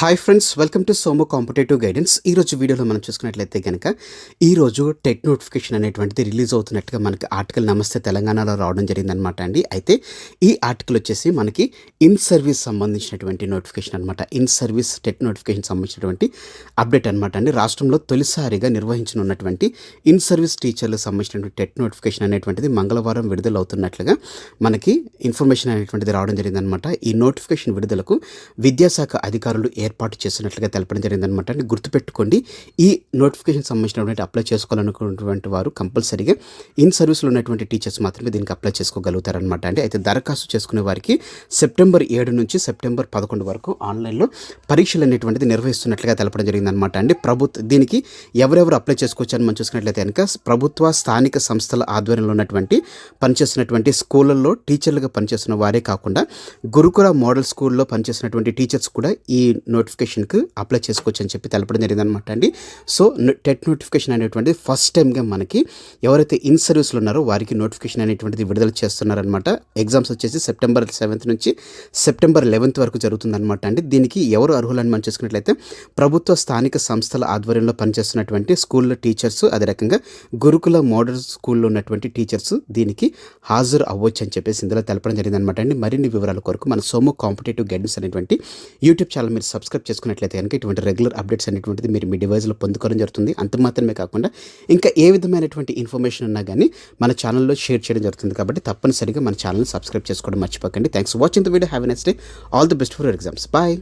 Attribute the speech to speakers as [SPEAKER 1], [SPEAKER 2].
[SPEAKER 1] Hi friends, welcome to సోమో competitive guidance. ఈరోజు వీడియోలో మనం చూసుకున్నట్లయితే కనుక ఈరోజు టెట్ నోటిఫికేషన్ అనేటువంటిది రిలీజ్ అవుతున్నట్టుగా మనకి ఆర్టికల్ నమస్తే తెలంగాణలో రావడం జరిగిందనమాట అండి. అయితే ఈ ఆర్టికల్ వచ్చేసి మనకి ఇన్ సర్వీస్ సంబంధించినటువంటి నోటిఫికేషన్ అనమాట. ఇన్ సర్వీస్ టెట్ నోటిఫికేషన్ సంబంధించినటువంటి అప్డేట్ అనమాట అండి. రాష్ట్రంలో తొలిసారిగా నిర్వహించనున్నటువంటి ఇన్ సర్వీస్ టీచర్లకు సంబంధించినటువంటి టెట్ నోటిఫికేషన్ అనేటువంటిది మంగళవారం విడుదలవుతున్నట్లుగా మనకి ఇన్ఫర్మేషన్ అనేటువంటిది రావడం జరిగిందనమాట. ఈ నోటిఫికేషన్ విడుదలకు విద్యాశాఖ అధికారులు ఏర్పాటు చేసినట్లుగా తెలపడం జరిగిందనమాట అండి. గుర్తుపెట్టుకోండి, ఈ నోటిఫికేషన్ సంబంధించినటువంటి అప్లై చేసుకోవాలనుకున్నటువంటి వారు కంపల్సరీగా ఇన్ సర్వీస్లో ఉన్నటువంటి టీచర్స్ మాత్రమే దీనికి అప్లై చేసుకోగలుగుతారనమాట అండి. అయితే దరఖాస్తు చేసుకునే వారికి సెప్టెంబర్ 7 నుంచి సెప్టెంబర్ 11 వరకు ఆన్లైన్లో పరీక్షలు అనేటువంటిది నిర్వహిస్తున్నట్లుగా తెలపడం జరిగిందనమాట అండి. దీనికి ఎవరెవరు అప్లై చేసుకోవచ్చు అని మనం చూసుకున్నట్లయితే కనుక ప్రభుత్వ స్థానిక సంస్థల ఆధ్వర్యంలో ఉన్నటువంటి పనిచేస్తున్నటువంటి స్కూళ్ళల్లో టీచర్లుగా పనిచేస్తున్న వారే కాకుండా గురుకుల మోడల్ స్కూల్లో పనిచేస్తున్నటువంటి టీచర్స్ కూడా ఈ నోటిఫికేషన్కి అప్లై చేసుకోవచ్చు అని చెప్పి తెలపడం జరిగిందనమాట అండి. సో టెట్ నోటిఫికేషన్ అనేటువంటిది ఫస్ట్ టైంగా మనకి ఎవరైతే ఇన్ సర్వీస్లో ఉన్నారో వారికి నోటిఫికేషన్ అనేటువంటిది విడుదల చేస్తున్నారనమాట. ఎగ్జామ్స్ వచ్చేసి సెప్టెంబర్ 7 నుంచి సెప్టెంబర్ 11 వరకు జరుగుతుందన్నమాట అండి. దీనికి ఎవరు అర్హులని మనం చూసుకున్నట్లయితే ప్రభుత్వ స్థానిక సంస్థల ఆధ్వర్యంలో పనిచేస్తున్నటువంటి స్కూల్లో టీచర్స్, అదే రకంగా గురుకుల మోడల్ స్కూల్లో ఉన్నటువంటి టీచర్స్ దీనికి హాజరు అవ్వచ్చు అని చెప్పేసి ఇందులో తెలపడం జరిగిందనమాట అండి. మరిన్ని వివరాల కొరకు మన సోమో కాంపిటేటివ్ గైడెన్స్ అనేటువంటి యూట్యూబ్ ఛానల్ మీరు సబ్స్క్రైబ్ చేసుకున్నట్లయితే కనుక ఇటువంటి రెగ్యులర్ అప్డేట్స్ అనేటువంటిది మీరు మీ డివైస్లో పొందుకోవడం జరుగుతుంది. అంత మాత్రమే కాకుండా ఇంకా ఏ విధమైనటువంటి ఇన్ఫర్మేషన్ ఉన్నా కానీ మన ఛానల్లో షేర్ చేయడం జరుగుతుంది. కాబట్టి తప్పనిసరిగా మన ఛానల్ని సబ్స్క్రైబ్ చేసుకోవడం మర్చిపోకండి. Thanks for watching the video. Have a nice day. All the best for your exams. Bye.